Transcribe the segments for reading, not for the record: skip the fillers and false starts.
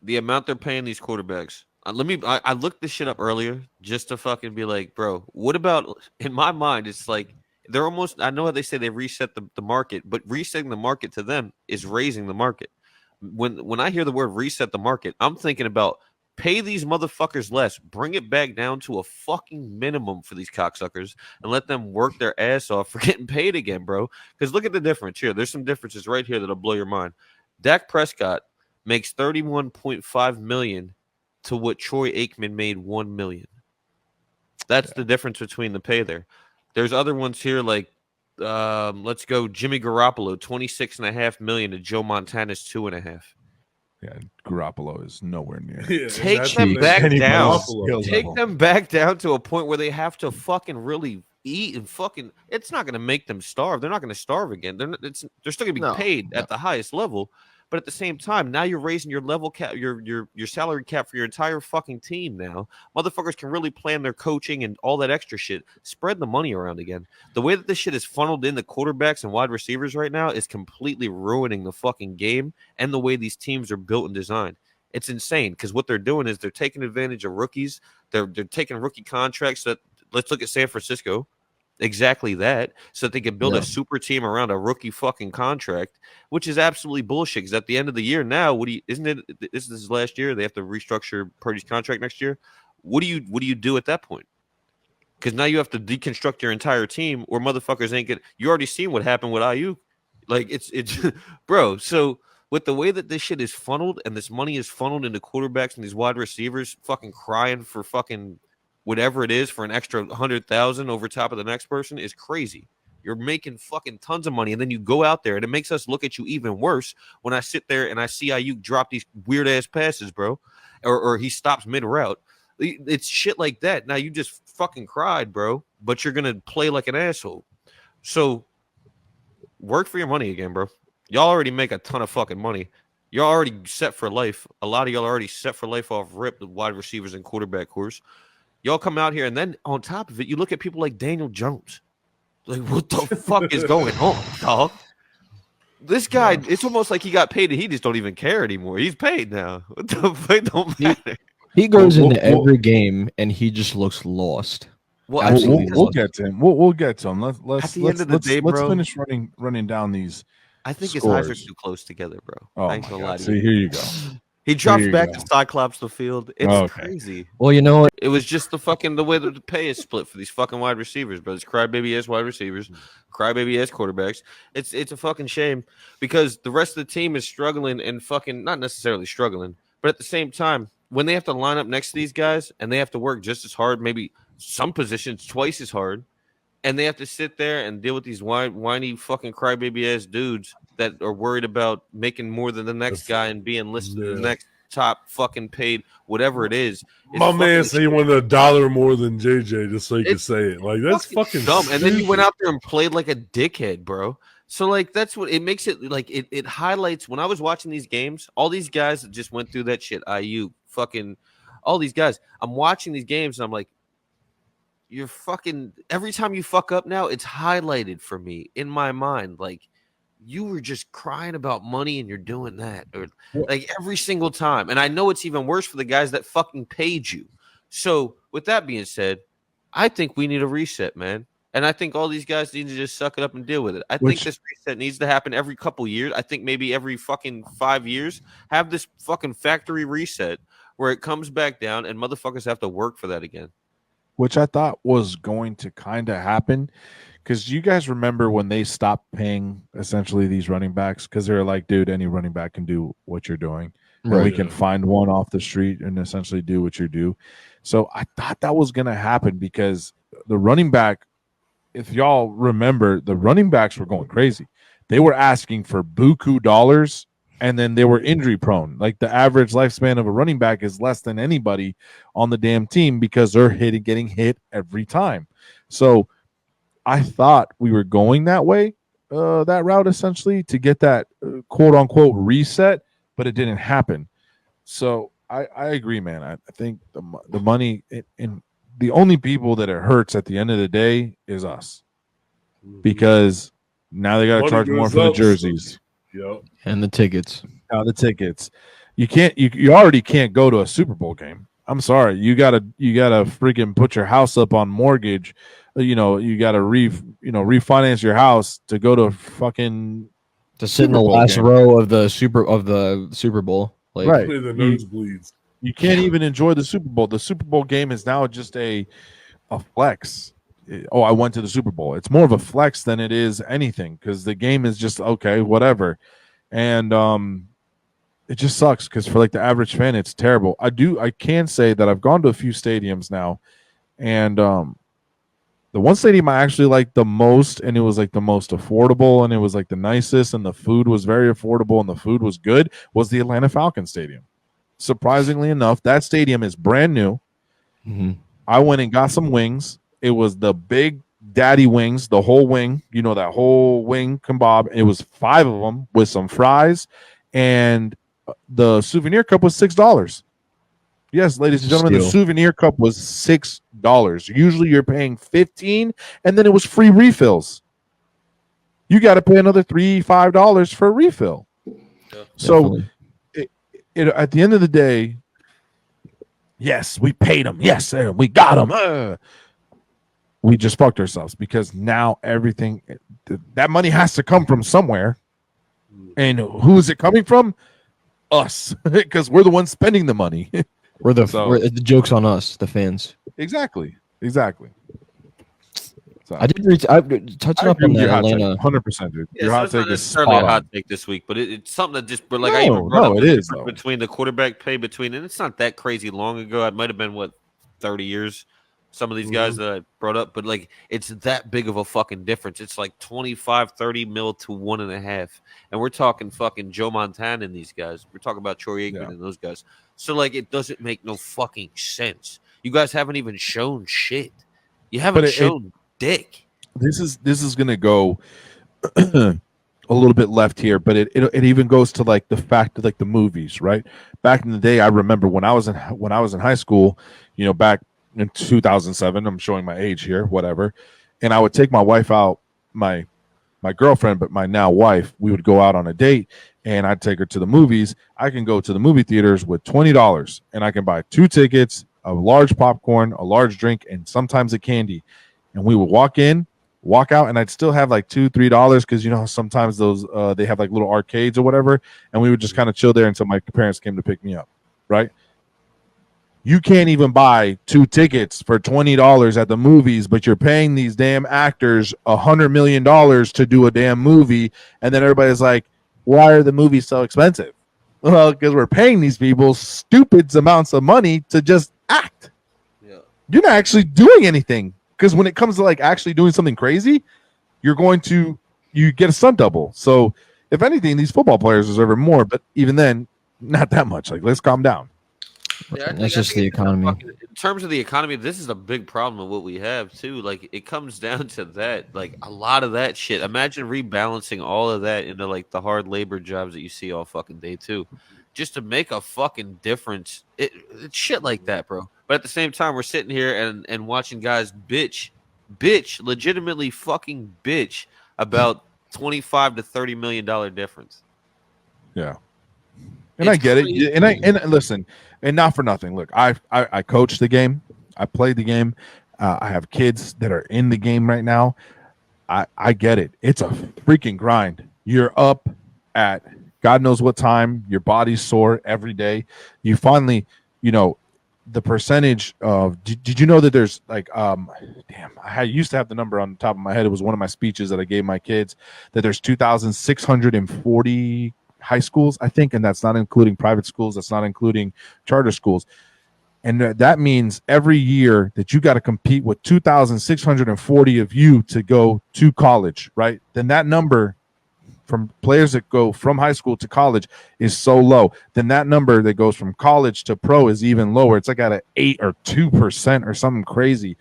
the amount they're paying these quarterbacks. I looked this shit up earlier just to fucking be like, bro, what about in my mind? It's like they're almost. I know how they say they reset the market, but resetting the market to them is raising the market. When I hear the word reset the market, I'm thinking about pay these motherfuckers less, bring it back down to a fucking minimum for these cocksuckers, and let them work their ass off for getting paid again, bro. Because look at the difference here. There's some differences right here that'll blow your mind. Dak Prescott makes 31.5 million to what Troy Aikman made 1 million. That's the difference between the pay there. There's other ones here like let's go Jimmy Garoppolo, 26.5 million to Joe Montana's 2.5. Yeah, Garoppolo is nowhere near. Yeah, and Take that's them back down. anybody's Garoppolo. skill Take level. them back down to a point where they have to fucking really eat and fucking. It's not going to make them starve. They're not going to starve again. They're still going to be No, paid no. at the highest level. But at the same time, now you're raising your level cap, your salary cap for your entire fucking team. Now, motherfuckers can really plan their coaching and all that extra shit. Spread the money around again. The way that this shit is funneled into quarterbacks and wide receivers right now is completely ruining the fucking game and the way these teams are built and designed. It's insane because what they're doing is they're taking advantage of rookies. They're taking rookie contracts. That let's look at San Francisco, exactly that, so that they can build Yeah. a super team around a rookie fucking contract, which is absolutely bullshit. Because at the end of the year, now what do you? Isn't it? This is last year. They have to restructure Purdy's contract next year. What do you do at that point? Because now you have to deconstruct your entire team, or motherfuckers ain't get. You already seen what happened with IU. Like it's bro. So with the way that this shit is funneled and this money is funneled into quarterbacks and these wide receivers fucking crying for fucking whatever it is for an extra 100,000 over top of the next person is crazy. You're making fucking tons of money, and then you go out there, and it makes us look at you even worse when I sit there and I see IU drop these weird ass passes, bro, or he stops mid route. It's shit like that. Now you just fucking cried, bro, but you're gonna play like an asshole. So work for your money again, bro. Y'all already make a ton of fucking money. You're already set for life. A lot of y'all are already set for life off rip, the wide receivers and quarterback course. Y'all come out here, and then on top of it, you look at people like Daniel Jones. Like, what the fuck is going on, dog? This guy, it's almost like he got paid and he just don't even care anymore. He's paid now. What the fuck don't matter? He goes We'll- into we'll- every game and he just looks lost. Well, We'll, Absolutely we'll lost. get to him. We'll get to him. At the end of the day, let's bro, finish running down these. I think his eyes are scores. too close together, bro. Oh I ain't my gonna lie God! to See, you. here you go. He drops you back go. to Cyclops the field. It's Okay. crazy. Well, you know what? It was just the way that the pay is split for these fucking wide receivers, but it's crybaby ass wide receivers, crybaby ass quarterbacks. It's a fucking shame because the rest of the team is struggling and fucking not necessarily struggling, but at the same time, when they have to line up next to these guys and they have to work just as hard, maybe some positions twice as hard, and they have to sit there and deal with these whiny fucking crybaby ass dudes that are worried about making more than the next guy and being listed in the Yeah. next top fucking paid whatever it is. It's My man fucking said he wanted $1 more than JJ just so he could It's say it. Like that's fucking dumb. And then you went stupid. out there and played like a dickhead, bro. So like that's what it makes it like it highlights when I was watching these games, all these guys that just went through that shit, IU, fucking all these guys. I'm watching these games and I'm like, you're fucking every time you fuck up now, it's highlighted for me in my mind. Like you were just crying about money and you're doing that, or like every single time. And I know it's even worse for the guys that fucking paid you. So with that being said, I think we need a reset, man. And I think all these guys need to just suck it up and deal with it. I think Which- this reset needs to happen every couple years. I think maybe every fucking 5 years, have this fucking factory reset where it comes back down and motherfuckers have to work for that again. Which I thought was going to kind of happen, because you guys remember when they stopped paying essentially these running backs, because they're like, dude, any running back can do what you're doing. Or we Right. can find one off the street and essentially do what you do. So I thought that was going to happen because the running back, if y'all remember, the running backs were going crazy. They were asking for buku dollars, and then they were injury prone. Like the average lifespan of a running back is less than anybody on the damn team because they're getting hit every time. So I thought we were going that way, that route essentially to get that quote unquote reset, but it didn't happen. So I agree, man. I think the money in the only people that it hurts at the end of the day is us, because now they got to Money charge more goes for the up. jerseys. Yep. And the tickets. Now the tickets. you already can't go to a Super Bowl game. I'm sorry. You gotta freaking put your house up on mortgage. You gotta refinance your house to go to a fucking To sit in Super the Bowl last game. row of the Super Bowl. Like, Right. Play the You, nosebleeds. you can't even enjoy the Super Bowl. The Super Bowl game is now just a flex. Oh, I went to the Super Bowl. It's more of a flex than it is anything because the game is just okay, whatever. And it just sucks because for like the average fan, it's terrible. I can say that I've gone to a few stadiums now, and the one stadium I actually liked the most, and it was like the most affordable, and it was like the nicest, and the food was very affordable, and the food was good, was the Atlanta Falcons Stadium. Surprisingly enough, that stadium is brand new. mhm. I went and got some wings. It was the big daddy wings, the whole wing, that whole wing kebab. It was 5 of them with some fries, and the souvenir cup was $6. Yes, ladies and gentlemen, the Steal. souvenir cup was $6. Usually you're paying 15, and then it was free refills. You got to pay another $3-5 for a refill. So Definitely. at the end of the day, yes, we paid them. Yes, we got them. We just fucked ourselves because now everything that money has to come from somewhere. And who is it coming from? Us, because we're the ones spending the money. We're the So- we're, the joke's on us, the fans. Exactly. So, I did touching I up agree on with that your hot take, Atlanta. 100%, dude. Yeah, Your so hot it's not take is necessarily spot a hot on. take this week, but it's something that just, but like I even brought No, up it the is, difference though. between the quarterback pay between, and it's not that crazy long ago. It might have been 30 years. Some of these guys that I brought up, but like it's that big of a fucking difference. It's like 25, 30 mil to 1.5. And we're talking fucking Joe Montana and these guys. We're talking about Troy Aikman Yeah. and those guys. So like it doesn't make no fucking sense. You guys haven't even shown shit. You haven't But shown dick. this is gonna go a little bit left here, but it even goes to like the fact of like the movies, right? Back in the day, I remember when I was in high school, back in 2007. I'm showing my age here, whatever. And I would take my wife out, my girlfriend, but my now wife. We would go out on a date, and I'd take her to the movies. I can go to the movie theaters with $20, and I can buy 2 tickets, a large popcorn, a large drink, and sometimes a candy. And we would walk in, walk out, and I'd still have like $2-3 because sometimes those they have like little arcades or whatever, and we would just kind of chill there until my parents came to pick me up, right? You can't even buy 2 tickets for $20 at the movies, but you're paying these damn actors $100 million to do a damn movie, and then everybody's like, "Why are the movies so expensive?" Well, because we're paying these people stupid amounts of money to just act. Yeah. You're not actually doing anything. Because when it comes to like actually doing something crazy, you get a stunt double. So if anything, these football players deserve it more, but even then, not that much. Like, let's calm down. Yeah, That's just the economy. In terms of the economy, this is a big problem of what we have too. Like it comes down to that. Like a lot of that shit. Imagine rebalancing all of that into like the hard labor jobs that you see all fucking day too, just to make a fucking difference. It's shit like that, bro. But at the same time, we're sitting here and watching guys legitimately fucking bitch about $25 to $30 million difference. Yeah. And It's I get crazy. it. And listen, and not for nothing. Look, I coached the game. I played the game. I have kids that are in the game right now. I get it. It's a freaking grind. You're up at God knows what time. Your body's sore every day. You finally, the percentage of did you know that there's like damn, I used to have the number on the top of my head. It was one of my speeches that I gave my kids that there's 2,640 high schools, I think, and that's not including private schools, that's not including charter schools. And that means every year that you got to compete with 2,640 of you to go to college, right? Then that number from players that go from high school to college is so low. Then that number that goes from college to pro is even lower. It's like at an 8 or 2% or something crazy.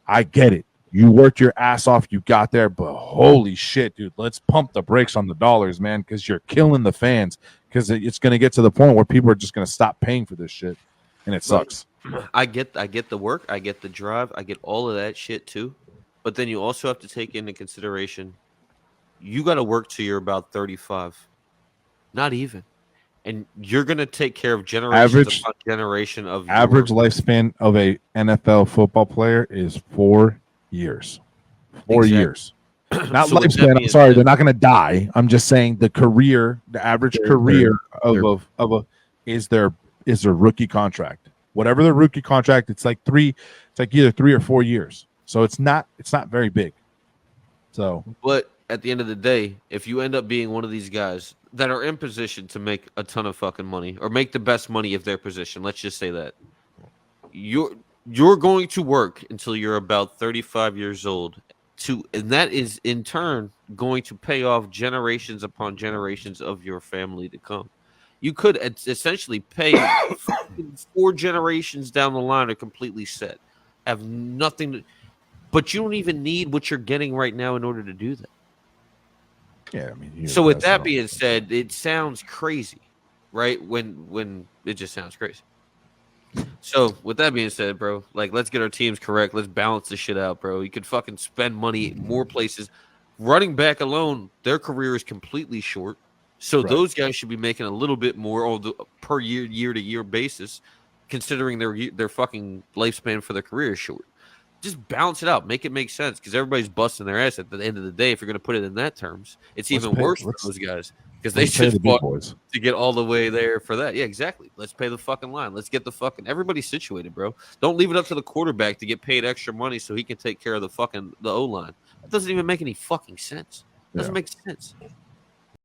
I get it. You worked your ass off. You got there, but holy shit, dude, let's pump the brakes on the dollars, man, because you're killing the fans. Because it's going to get to the point where people are just going to stop paying for this shit, and it sucks. I get the work, I get the drive, I get all of that shit too. But then you also have to take into consideration you got to work till you're about 35. Not even. and you're going to take care of generations Average- upon generation of Average your, lifespan of a NFL football player is 4 years. 4 Exactly. years. Not So with that lifespan. I'm being sorry, said- they're not going to die. I'm just saying the average career of a is their rookie contract. Whatever the rookie contract, it's like either 3 or 4 years. So it's not very big. So But at the end of the day, if you end up being one of these guys that are in position to make a ton of fucking money or make the best money of their position, let's just say that you're going to work until you're about 35 years old and that is in turn going to pay off generations upon generations of your family to come. You could essentially pay 4 generations down the line are completely set. Have nothing but you don't even need what you're getting right now in order to do that. yeah, I mean. So with that being said, it sounds crazy, right? When it just sounds crazy. So with that being said, bro, like let's get our teams correct. Let's balance this shit out, bro. You could fucking spend money more places. Running back alone, their career is completely short. So Right. those guys should be making a little bit more per year to year basis, considering their fucking lifespan for their career is short. Just balance it out, make it make sense, because everybody's busting their ass at the end of the day. If you're going to put it in that terms, it's even worse for those guys because they Let's pay the just big fought boys. to get all the way there for that. Yeah, exactly. Let's pay the fucking line. Let's get the fucking everybody situated, bro. Don't leave it up to the quarterback to get paid extra money so he can take care of the O line. That doesn't even make any fucking sense. Doesn't make sense.